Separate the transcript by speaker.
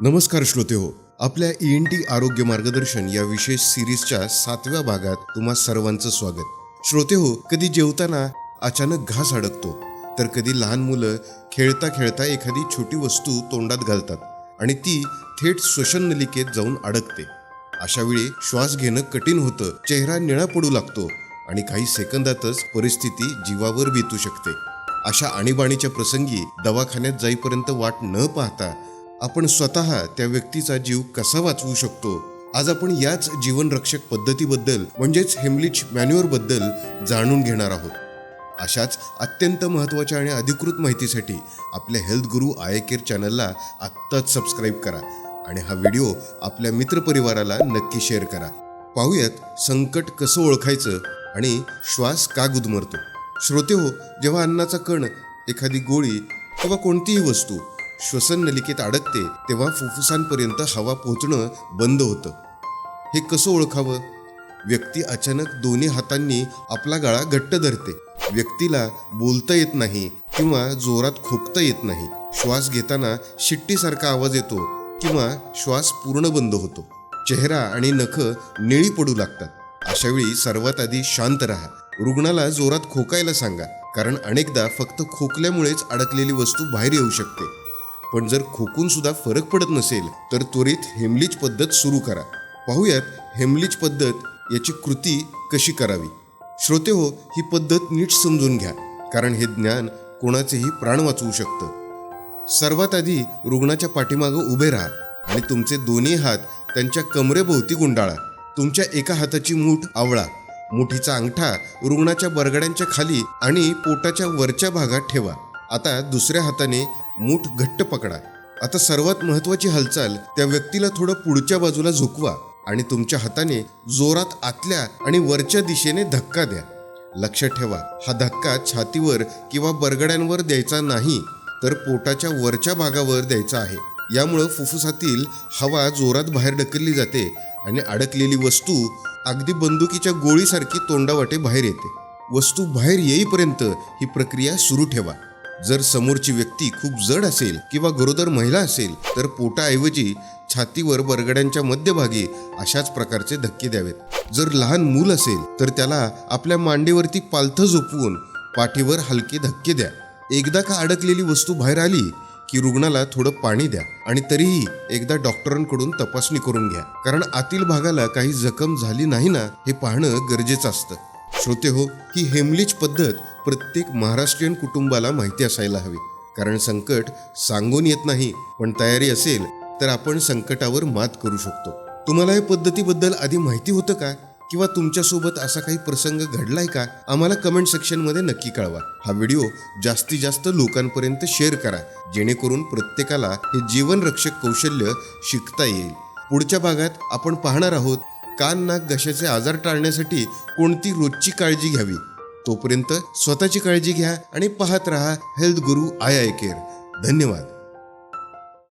Speaker 1: नमस्कार श्रोते हो, आपल्या ENT आरोग्य मार्गदर्शन या विशेष सिरीजच्या 7व्या भागात तुम्हा सर्वांचं स्वागत. श्रोते हो, कधी जेवताना अचानक घास अडकतो, तर कधी लहान मुलं खेळता खेळता एखादी छोटी वस्तू तोंडात घालतात आणि ती थेट श्वसन नलिकेत जाऊन अडकते. अशा वेळी श्वास घेणं कठीण होतं, चेहरा निळा पडू लागतो आणि काही सेकंदातच परिस्थिती जीवावर बेतू शकते. अशा आणीबाणीच्या प्रसंगी दवाखान्यात जाईपर्यंत वाट न पाहता आपण स्वतः त्या व्यक्तीचा जीव कसा वाचवू शकतो, आज आपण याच जीवनरक्षक पद्धतीबद्दल म्हणजेच हेमलिच मॅन्युअरबद्दल जाणून घेणार आहोत. अशाच अत्यंत महत्त्वाच्या आणि अधिकृत माहितीसाठी आपल्या हेल्थ गुरु आय केअर चॅनलला आत्ताच सबस्क्राईब करा आणि हा व्हिडिओ आपल्या मित्रपरिवाराला नक्की शेअर करा. पाहूयात संकट कसं ओळखायचं आणि श्वास का गुदमरतो. श्रोते हो, जेव्हा अन्नाचा कण, एखादी गोळी किंवा कोणतीही वस्तू श्वसन नलिकेत अडकते तेव्हा फुफ्फुसांपर्यंत हवा पोहोचणं बंद होतं. हे कसं ओळखावं? व्यक्ती अचानक दोन्ही हातांनी आपला गळा घट्ट धरते, व्यक्तीला बोलता येत नाही किंवा जोरात खोकता येत नाही, श्वास घेताना शिट्टीसारखा आवाज येतो किंवा श्वास पूर्ण बंद होतो, चेहरा आणि नखं निळी पडू लागतात. अशावेळी सर्वात आधी शांत राहा, रुग्णाला जोरात खोकायला सांगा, कारण अनेकदा फक्त खोकल्यामुळेच अडकलेली वस्तू बाहेर येऊ शकते. पण जर खोकून सुद्धा फरक पडत नसेल तर त्वरित हेमलिच पद्धत सुरू करा. पाहूयात हेमलिच पद्धत, याची कृती कशी करावी. श्रोते हो, ही पद्धत नीट समजून घ्या, कारण हे ज्ञान कोणाचेही प्राण वाचवू शकतं. सर्वात आधी रुग्णाच्या पाठीमागं उभे राहा आणि तुमचे दोन्ही हात त्यांच्या कमरेभोवती गुंडाळा. तुमच्या एका हाताची मूठ आवळा, मुठीचा अंगठा रुग्णाच्या बरगड्यांच्या खाली आणि पोटाच्या वरच्या भागात ठेवा. आता दुसऱ्या हाताने मूठ घट्ट पकडा. आता सर्वात महत्त्वाची हालचाल, त्या व्यक्तीला थोडं पुढच्या बाजूला झुकवा आणि तुमच्या हाताने जोरात आतल्या आणि वरच्या दिशेने धक्का द्या. लक्षात ठेवा, हा धक्का छातीवर किंवा बरगड्यांवर द्यायचा नाही, तर पोटाच्या वरच्या भागावर द्यायचा आहे. यामुळं फुफ्फुसातील हवा जोरात बाहेर ढकलली जाते आणि अडकलेली वस्तू अगदी बंदुकीच्या गोळीसारखी तोंडावाटे बाहेर येते. वस्तू बाहेर येईपर्यंत ही प्रक्रिया सुरू ठेवा. जर समोरची व्यक्ती खूप जड असेल किंवा गरोदर महिला असेल तर पोटाऐवजी छातीवर बरगड्यांच्या मध्यभागी अशाच प्रकारचे धक्के द्यावेत. जर लहान मूल असेल तर त्याला आपल्या मांडीवरती पालथं झोपवून पाठीवर हलके धक्के द्या. एकदा का अडकलेली वस्तू बाहेर आली की रुग्णाला थोडं पाणी द्या आणि तरीही एकदा डॉक्टरांकडून तपासणी करून घ्या, कारण आतील भागाला काही जखम झाली नाही ना, हे पाहणं गरजेचं असतं. श्रोते हो, ही हेमलिच पद्धत प्रत्येक महाराष्ट्रीयन कुटुंबाला माहिती असायला हवी, कारण संकट सांगून येत नाही, पण तयारी असेल तर आपण संकटावर मात करू शकतो. तुम्हाला या पद्धतीबद्दल आधी माहिती होतं का? किंवा तुमच्यासोबत असा काही प्रसंग घडलाय का? आम्हाला कमेंट सेक्शनमध्ये नक्की कळवा. हा व्हिडिओ जास्तीत जास्त लोकांपर्यंत शेअर करा, जेणेकरून प्रत्येकाला हे जीवनरक्षक कौशल्य शिकता येईल. पुढच्या भागात आपण पाहणार आहोत कान, नाक, घशाचे आजार टाळण्यासाठी कोणती रोजची काळजी घ्यावी. तोपर्यंत स्वतःची काळजी घ्या आणि पाहत रहा हेल्थ गुरु आय केअर. धन्यवाद.